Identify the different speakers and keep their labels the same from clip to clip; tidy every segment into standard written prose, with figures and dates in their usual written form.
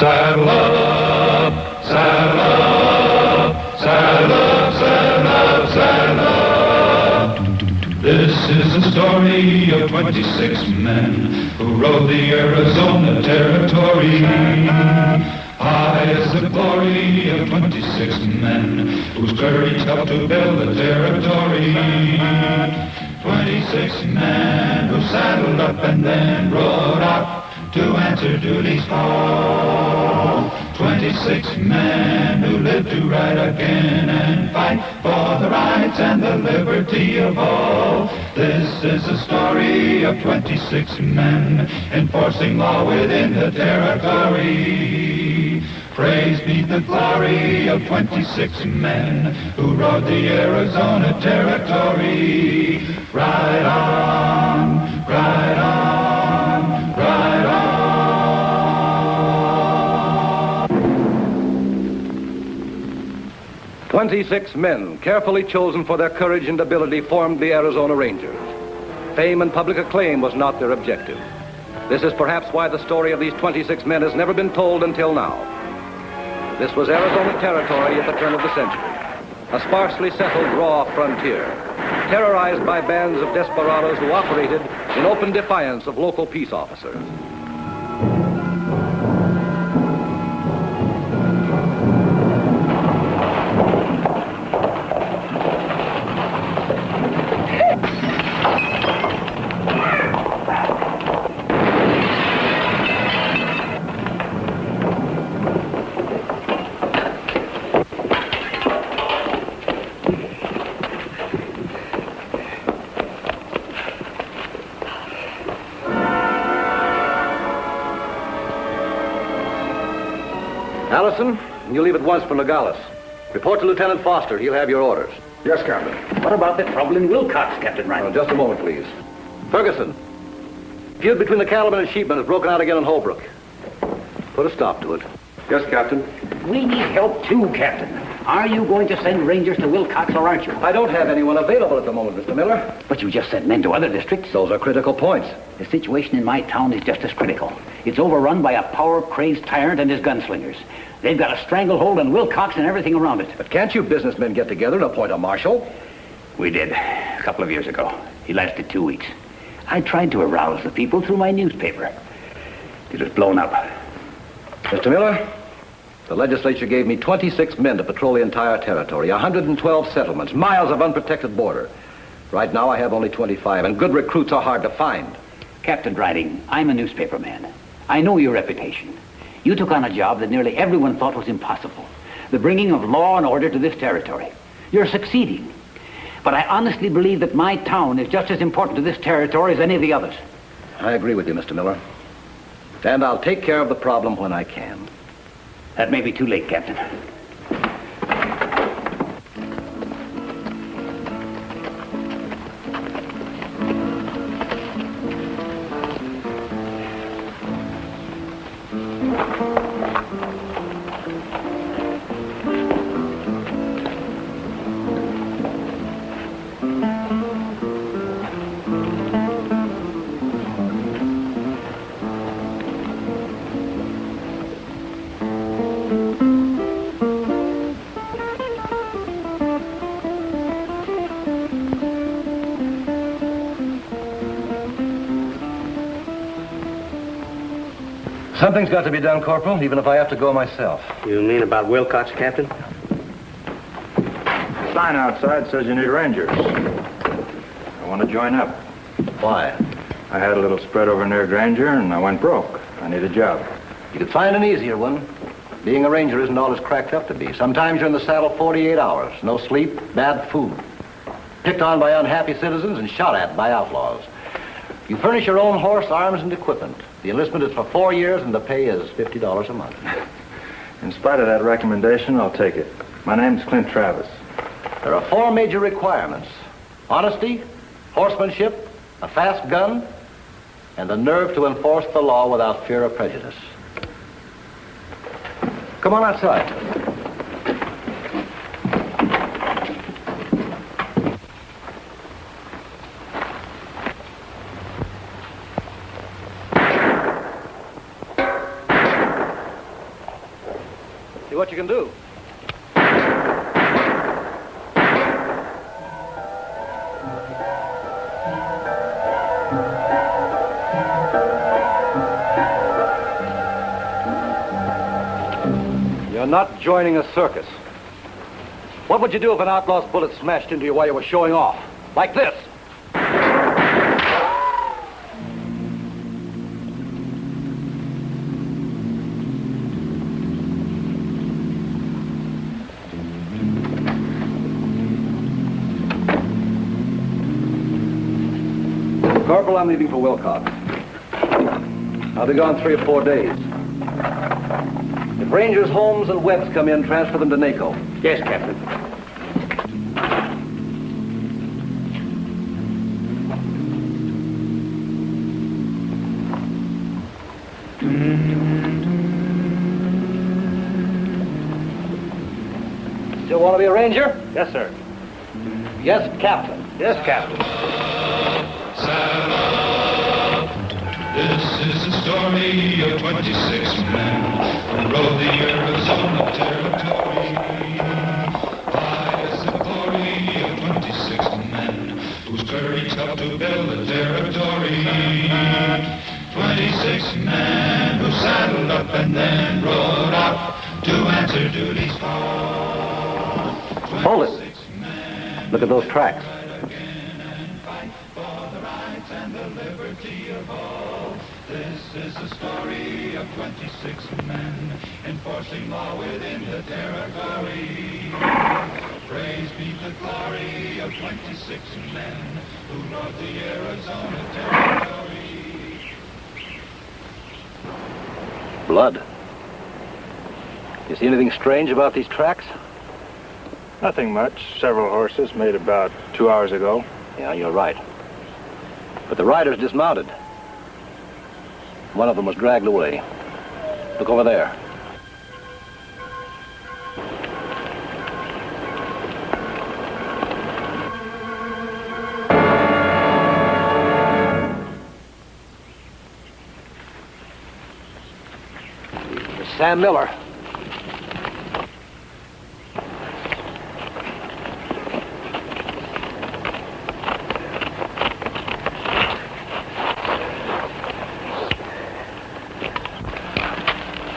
Speaker 1: Saddle up, saddle up, saddle up, saddle up, saddle up. This is the story of 26 men who rode the Arizona Territory. High is the glory of 26 men whose courage helped to build the territory. 26 men who saddled up and then rode out to answer duty's call. 26 men who lived to ride again and fight for the rights and the liberty of all. This is the story of 26 men enforcing law within the territory. Praise be the glory of 26 men who rode the Arizona Territory. Ride on, ride on, ride on.
Speaker 2: 26 men, carefully chosen for their courage and ability, formed the Arizona Rangers. Fame and public acclaim was not their objective. This is perhaps why the story of these 26 men has never been told until now. This was Arizona Territory at the turn of the century, a sparsely settled raw frontier, terrorized by bands of desperados who operated in open defiance of local peace officers. Allison, you leave at once for Nogales. Report to Lieutenant Foster. He'll have your orders.
Speaker 3: Yes, Captain.
Speaker 4: What about the trouble in Wilcox, Captain Ryan?
Speaker 2: Just a moment, please. Ferguson, feud between the cattlemen and sheepmen has broken out again in Holbrook. Put a stop to it.
Speaker 3: Yes, Captain.
Speaker 4: We need help too, Captain. Are you going to send rangers to Wilcox or aren't you?
Speaker 2: I don't have anyone available at the moment, Mr. Miller.
Speaker 4: But you just sent men to other districts.
Speaker 2: Those are critical points.
Speaker 4: The situation in my town is just as critical. It's overrun by a power-crazed tyrant and his gunslingers. They've got a stranglehold on Wilcox and everything around it.
Speaker 2: But can't you businessmen get together and appoint a marshal?
Speaker 4: We did, a couple of years ago. He lasted 2 weeks. I tried to arouse the people through my newspaper. It was blown up.
Speaker 2: Mr. Miller, the legislature gave me 26 men to patrol the entire territory, 112 settlements, miles of unprotected border. Right now I have only 25, and good recruits are hard to find.
Speaker 4: Captain Driding, I'm a newspaper man. I know your reputation. You took on a job that nearly everyone thought was impossible. The bringing of law and order to this territory. You're succeeding. But I honestly believe that my town is just as important to this territory as any of the others.
Speaker 2: I agree with you, Mr. Miller. And I'll take care of the problem when I can.
Speaker 4: That may be too late, Captain.
Speaker 2: Something's got to be done, Corporal, even if I have to go myself.
Speaker 5: You mean about Wilcox, Captain?
Speaker 3: The sign outside says you need rangers. I want to join up.
Speaker 2: Why?
Speaker 3: I had a little spread over near Granger, and I went broke. I need a job.
Speaker 2: You could find an easier one. Being a ranger isn't all it's cracked up to be. Sometimes you're in the saddle 48 hours. No sleep, bad food. Picked on by unhappy citizens and shot at by outlaws. You furnish your own horse, arms, and equipment. The enlistment is for 4 years, and the pay is $50 a month.
Speaker 3: In spite of that recommendation, I'll take it. My name's Clint Travis.
Speaker 2: There are 4 major requirements. Honesty, horsemanship, a fast gun, and the nerve to enforce the law without fear of prejudice. Come on outside. See what you can do. You're not joining a circus. What would you do if an outlaw's bullet smashed into you while you were showing off? Like this. Corporal, I'm leaving for Wilcox. I'll be gone 3 or 4 days. If Rangers, Holmes, and Webbs come in, transfer them to NACO.
Speaker 5: Yes, Captain.
Speaker 2: Still want to be a Ranger?
Speaker 5: Yes, sir.
Speaker 2: Yes, Captain.
Speaker 5: Yes, Captain.
Speaker 1: This is the story of 26 men who rode the Arizona territory. Why is the glory of 26 men whose courage helped to build the territory? 26 men who saddled up and then rode out to answer duty's call.
Speaker 2: Hold it. Look at those tracks.
Speaker 1: This is the story of 26 men enforcing law within the territory. Praise be the glory of 26 men who rode the Arizona territory.
Speaker 2: Blood. You see anything strange about these tracks?
Speaker 3: Nothing much. Several horses made about 2 hours ago.
Speaker 2: Yeah, you're right. But the riders dismounted. One of them was dragged away. Look over there. It's Sam Miller.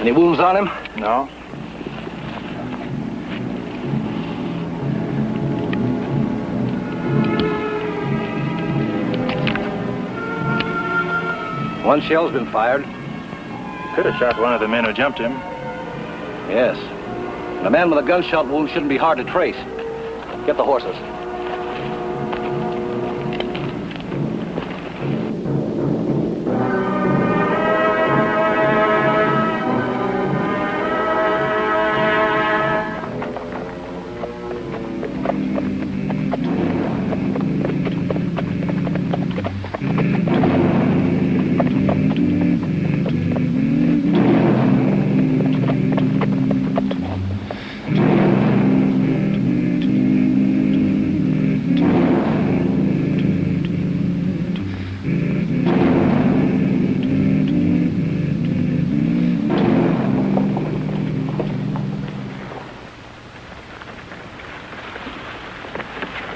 Speaker 2: Any wounds on him?
Speaker 3: No?
Speaker 2: One shell's been fired.
Speaker 3: Could have shot one of the men who jumped him.
Speaker 2: Yes. And a man with a gunshot wound shouldn't be hard to trace. Get the horses.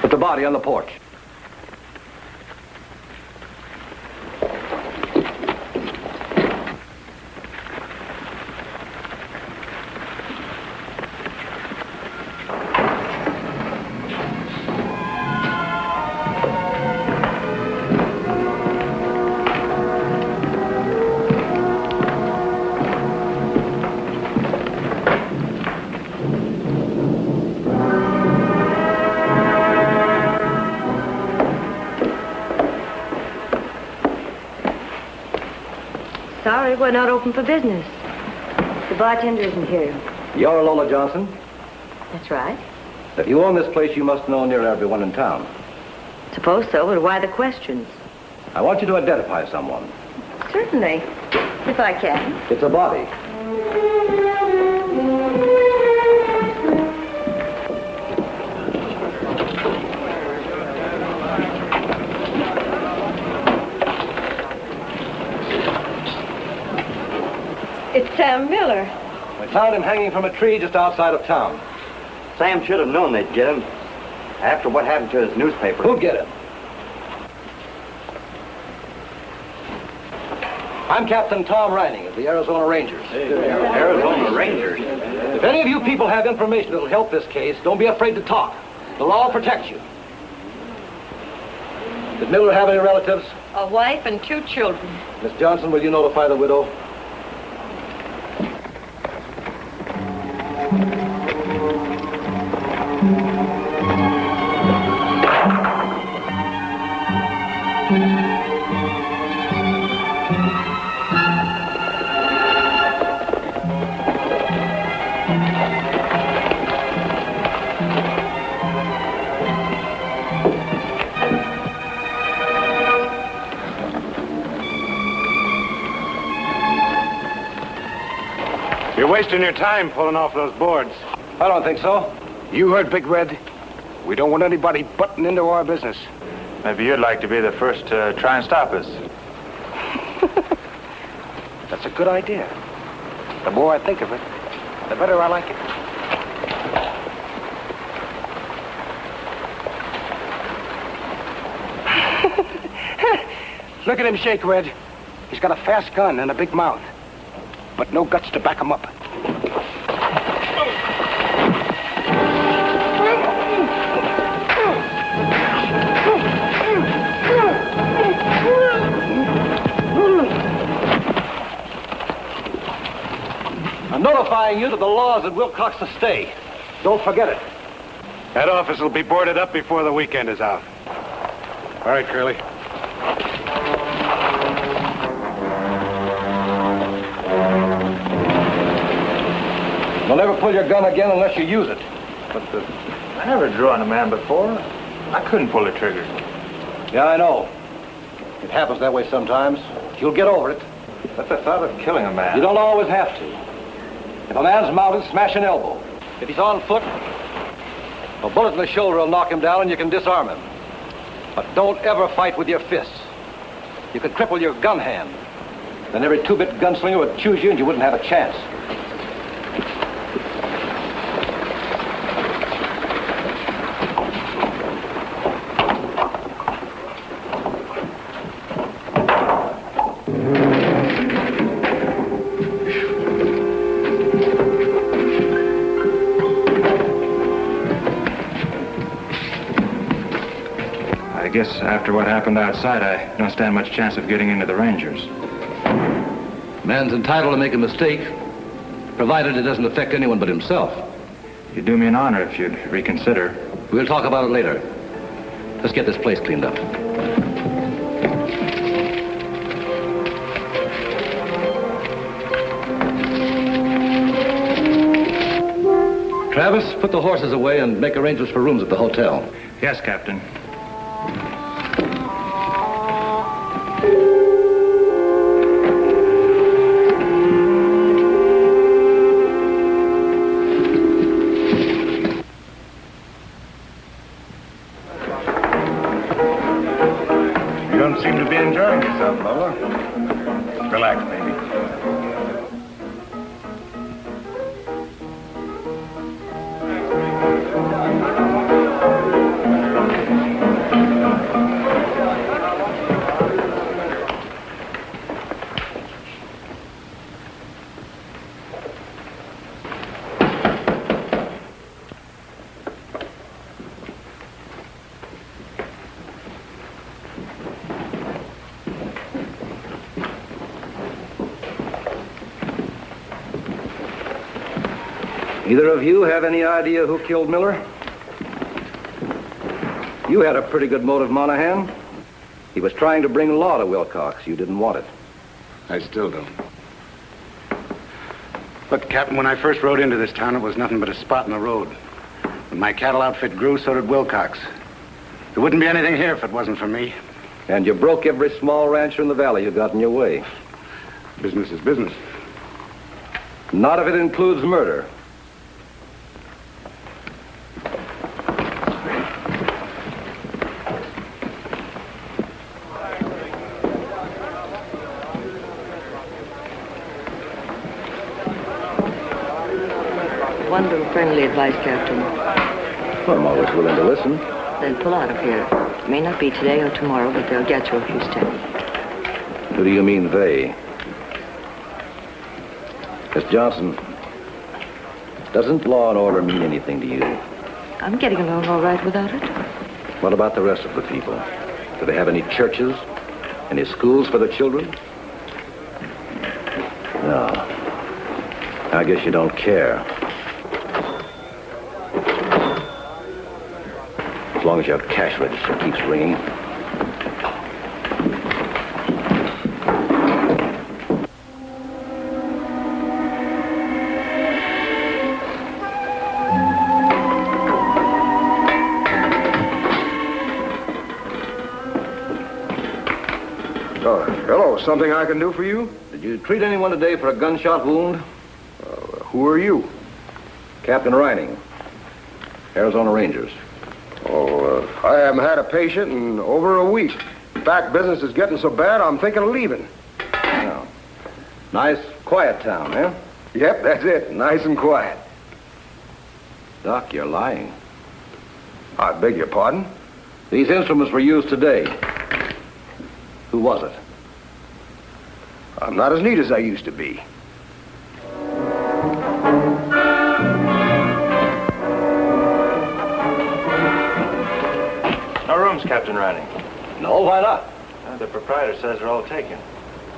Speaker 2: Put the body on the porch.
Speaker 6: Sorry, we're not open for business. The bartender isn't here.
Speaker 2: You're Lola Johnson.
Speaker 6: That's right.
Speaker 2: If you own this place, you must know nearly everyone in town.
Speaker 6: Suppose so, but why the questions?
Speaker 2: I want you to identify someone.
Speaker 6: Certainly, if I can.
Speaker 2: It's a body.
Speaker 6: It's Sam Miller.
Speaker 2: We found him hanging from a tree just outside of town.
Speaker 3: Sam should have known they'd get him. After what happened to his newspaper.
Speaker 2: Who'd get him? I'm Captain Tom Reining of the Arizona Rangers.
Speaker 3: Arizona Rangers?
Speaker 2: If any of you people have information that'll help this case, don't be afraid to talk. The law will protect you. Did Miller have any relatives?
Speaker 6: A wife and 2 children.
Speaker 2: Miss Johnson, will you notify the widow?
Speaker 7: You're wasting your time pulling off those boards.
Speaker 2: I don't think so.
Speaker 7: You heard Big Red? We don't want anybody butting into our business.
Speaker 3: Maybe you'd like to be the first to try and stop us.
Speaker 7: That's a good idea. The more I think of it, the better I like it. Look at him shake, Red. He's got a fast gun and a big mouth, but no guts to back him up.
Speaker 2: I'm notifying you that the law is at Wilcox to stay. Don't forget it.
Speaker 7: That office will be boarded up before the weekend is out. All right, Curly.
Speaker 2: You'll never pull your gun again unless you use it.
Speaker 3: But I never drew on a man before. I couldn't pull the trigger.
Speaker 2: Yeah, I know. It happens that way sometimes. You'll get over it.
Speaker 3: But the thought of killing a man...
Speaker 2: You don't always have to. If a man's mounted, smash an elbow. If he's on foot, a bullet in the shoulder will knock him down and you can disarm him. But don't ever fight with your fists. You could cripple your gun hand. Then every 2-bit gunslinger would choose you and you wouldn't have a chance.
Speaker 3: I guess after what happened outside, I don't stand much chance of getting into the Rangers.
Speaker 2: Man's entitled to make a mistake, provided it doesn't affect anyone but himself.
Speaker 3: You'd do me an honor if you'd reconsider.
Speaker 2: We'll talk about it later. Let's get this place cleaned up. Travis, put the horses away and make arrangements for rooms at the hotel.
Speaker 3: Yes, Captain.
Speaker 7: You don't seem to be enjoying yourself, Lola. Relax, baby.
Speaker 2: Either of you have any idea who killed Miller? You had a pretty good motive, Monahan. He was trying to bring law to Wilcox. You didn't want it.
Speaker 7: I still don't. Look, Captain, when I first rode into this town, it was nothing but a spot in the road. When my cattle outfit grew, so did Wilcox. There wouldn't be anything here if it wasn't for me.
Speaker 2: And you broke every small rancher in the valley who got in your way.
Speaker 7: Business is business.
Speaker 2: Not if it includes murder.
Speaker 6: One little friendly advice, Captain.
Speaker 2: Well, I'm always willing to listen.
Speaker 6: Then pull out of here. It may not be today or tomorrow, but they'll get you a few steps.
Speaker 2: Who do you mean, they? Miss Johnson, doesn't law and order mean anything to you?
Speaker 6: I'm getting along all right without it.
Speaker 2: What about the rest of the people? Do they have any churches? Any schools for the children? No. I guess you don't care. As long as your cash register keeps ringing.
Speaker 8: Hello, something I can do for you?
Speaker 2: Did you treat anyone today for a gunshot wound?
Speaker 8: Who are you?
Speaker 2: Captain Reining, Arizona Rangers.
Speaker 8: I haven't had a patient in over a week. In fact, business is getting so bad, I'm thinking of leaving.
Speaker 2: Yeah. Nice, quiet town, eh?
Speaker 8: Yep, that's it. Nice and quiet.
Speaker 2: Doc, you're lying.
Speaker 8: I beg your pardon?
Speaker 2: These instruments were used today. Who was it?
Speaker 8: I'm not as neat as I used to be.
Speaker 3: No rooms, Captain Riding.
Speaker 2: No, why not?
Speaker 3: The proprietor says they're all taken.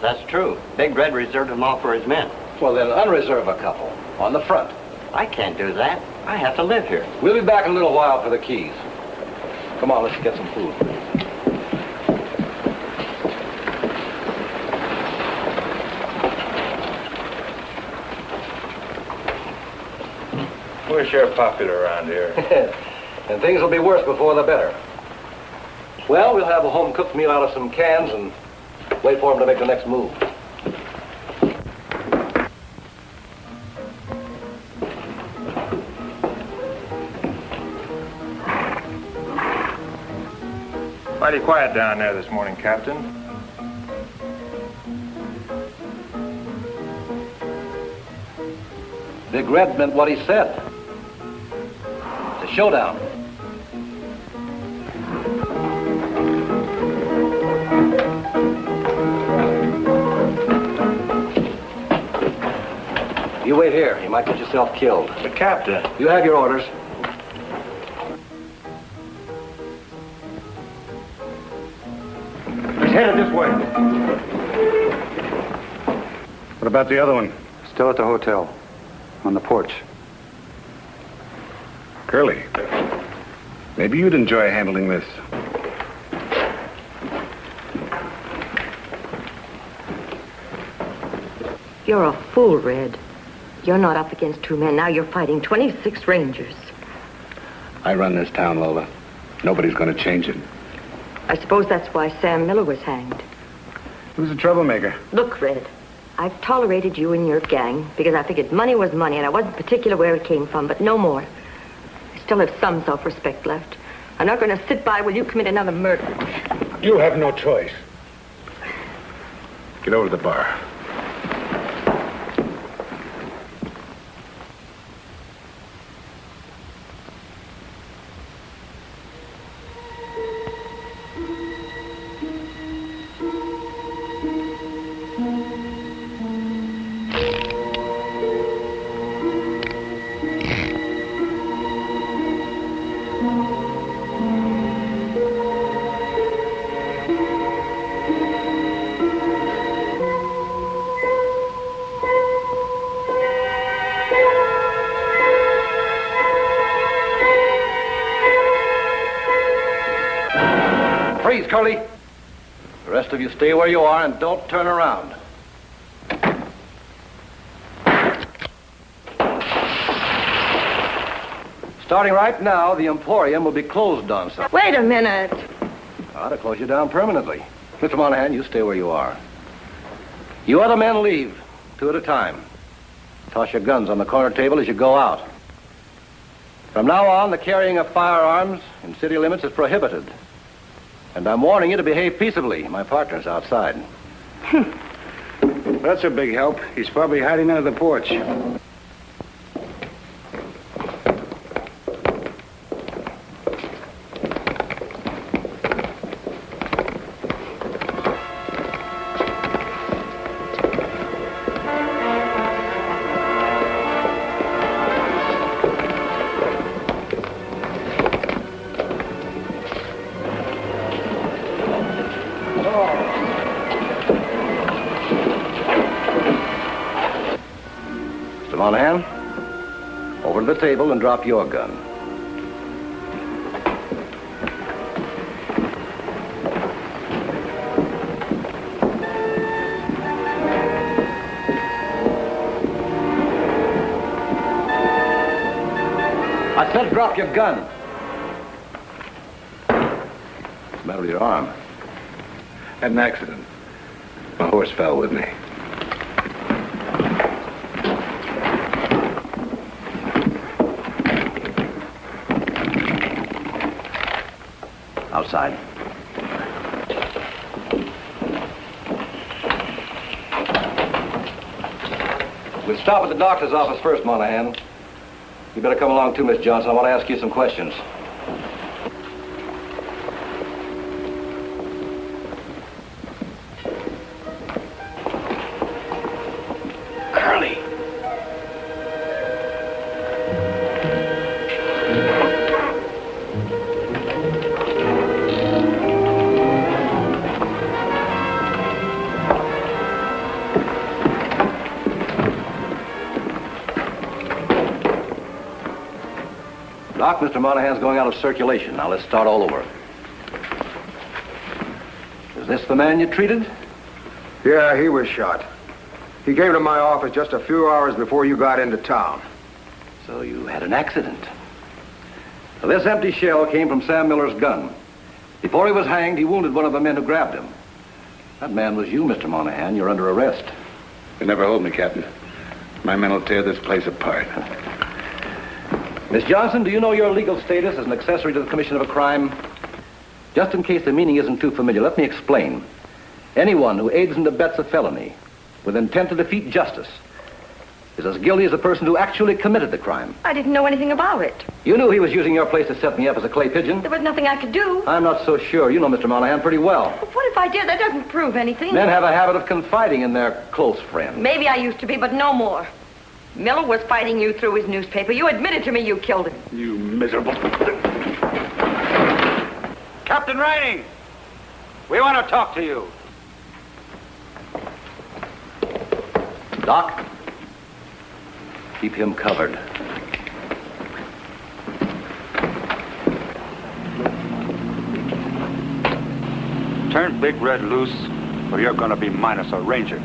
Speaker 5: That's true. Big Red reserved them all for his men.
Speaker 2: Well, then unreserve a couple. On the front.
Speaker 5: I can't do that. I have to live here.
Speaker 2: We'll be back in a little while for the keys. Come on, let's get some food.
Speaker 3: We're sure popular around here.
Speaker 2: And things will be worse before the better. Well, we'll have a home-cooked meal out of some cans and wait for them to make the next move.
Speaker 3: Mighty quiet down there this morning, Captain.
Speaker 2: Big Red meant what he said. It's a showdown. You wait here. You might get yourself killed.
Speaker 3: But, Captain...
Speaker 2: You have your orders.
Speaker 8: He's headed this way.
Speaker 7: What about the other one?
Speaker 9: Still at the hotel. On the porch.
Speaker 7: Curly, maybe you'd enjoy handling this.
Speaker 6: You're a fool, Red. You're not up against two men. Now you're fighting 26 Rangers.
Speaker 7: I run this town, Lola. Nobody's going to change it.
Speaker 6: I suppose that's why Sam Miller was hanged.
Speaker 7: Who's a troublemaker?
Speaker 6: Look, Red, I've tolerated you and your gang because I figured money was money and I wasn't particular where it came from, but no more. I still have some self-respect left. I'm not going to sit by while you commit another murder.
Speaker 7: You have no choice. Get over to the bar.
Speaker 2: Freeze, Curly. The rest of you stay where you are and don't turn around. Starting right now, the Emporium will be closed on Sunday.
Speaker 6: Wait a minute.
Speaker 2: I'll to close you down permanently. Mr. Monahan, you stay where you are. You other men leave, two at a time. Toss your guns on the corner table as you go out. From now on, the carrying of firearms in city limits is prohibited. And I'm warning you to behave peaceably. My partner's outside.
Speaker 9: That's a big help. He's probably hiding under the porch.
Speaker 2: Mr. Monahan, over to the table and drop your gun. I said drop your gun. What's the matter with your arm?
Speaker 7: Had an accident. My horse fell with me.
Speaker 2: Outside. We'll stop at the doctor's office first, Monahan. You better come along too, Miss Johnson. I want to ask you some questions.
Speaker 7: Curly.
Speaker 2: Doc, Mr. Monahan's going out of circulation. Now let's start all over. Is this the man you treated?
Speaker 8: Yeah, he was shot. He came to my office just a few hours before you got into town.
Speaker 2: So you had an accident. Now, this empty shell came from Sam Miller's gun. Before he was hanged, he wounded one of the men who grabbed him. That man was you, Mr. Monahan. You're under arrest.
Speaker 7: They never hold me, Captain. My men will tear this place apart.
Speaker 2: Miss Johnson, do you know your legal status as an accessory to the commission of a crime? Just in case the meaning isn't too familiar, let me explain. Anyone who aids and abets a felony with intent to defeat justice is as guilty as the person who actually committed the crime.
Speaker 6: I didn't know anything about it.
Speaker 2: You knew he was using your place to set me up as a clay pigeon.
Speaker 6: There was nothing I could do.
Speaker 2: I'm not so sure. You know Mr. Monahan pretty well.
Speaker 6: But what if I did? That doesn't prove anything.
Speaker 2: Men have a habit of confiding in their close friends.
Speaker 6: Maybe I used to be, but no more. Miller was fighting you through his newspaper. You admitted to me you killed him.
Speaker 7: You miserable...
Speaker 9: Captain Riney, we want to talk to you.
Speaker 2: Doc, keep him covered.
Speaker 9: Turn Big Red loose, or you're going to be minus a ranger.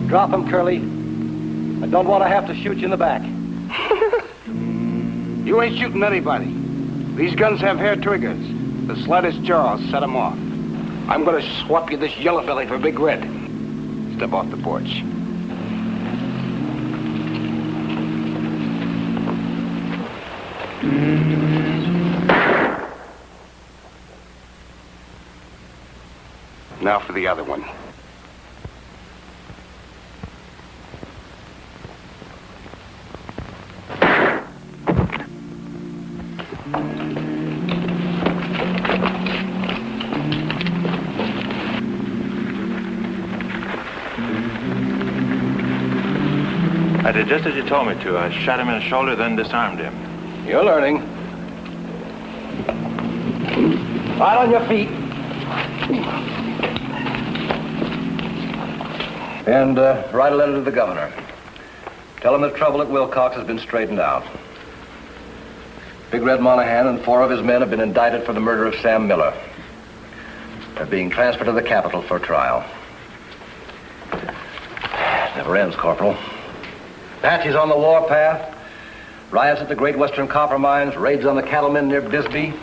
Speaker 2: Drop him, Curly. I don't want to have to shoot you in the back.
Speaker 8: You ain't shooting anybody. These guns have hair triggers. The slightest jar will set them off. I'm going to swap you this yellow belly for Big Red. Step off the porch. Now for the other one.
Speaker 3: I did just as you told me to. I shot him in the shoulder, then disarmed him.
Speaker 2: You're learning. Right on your feet. And write a letter to the governor. Tell him the trouble at Wilcox has been straightened out. Big Red Monahan and 4 of his men have been indicted for the murder of Sam Miller. They're being transferred to the capital for trial. It never ends, Corporal. Apaches on the warpath, riots at the Great Western Copper Mines, raids on the cattlemen near Bisbee.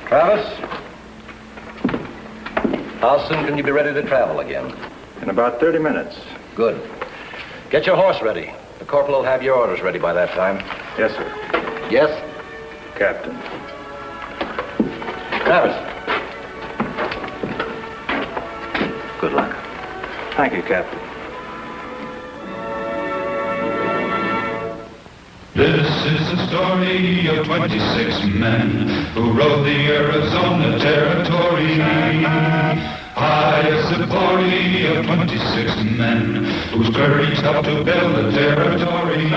Speaker 2: Travis, how soon can you be ready to travel again?
Speaker 3: In about 30 minutes.
Speaker 2: Good. Get your horse ready. The corporal will have your orders ready by that time.
Speaker 3: Yes, sir.
Speaker 2: Yes?
Speaker 3: Captain.
Speaker 2: Travis. Good luck.
Speaker 3: Thank you, Captain.
Speaker 1: This is the story of 26 men who rode the Arizona Territory. I is the glory of 26 men whose courage helped to build the territory.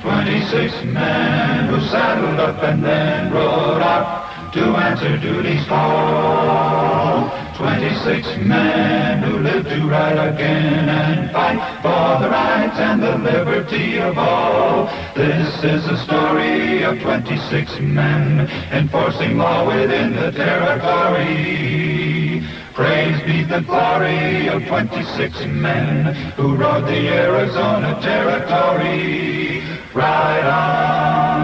Speaker 1: 26 men who saddled up and then rode out to answer duty's call. 26 men who live to ride again and fight for the rights and the liberty of all. This is the story of 26 men enforcing law within the territory. Praise be the glory of 26 men who rode the Arizona territory. Ride on.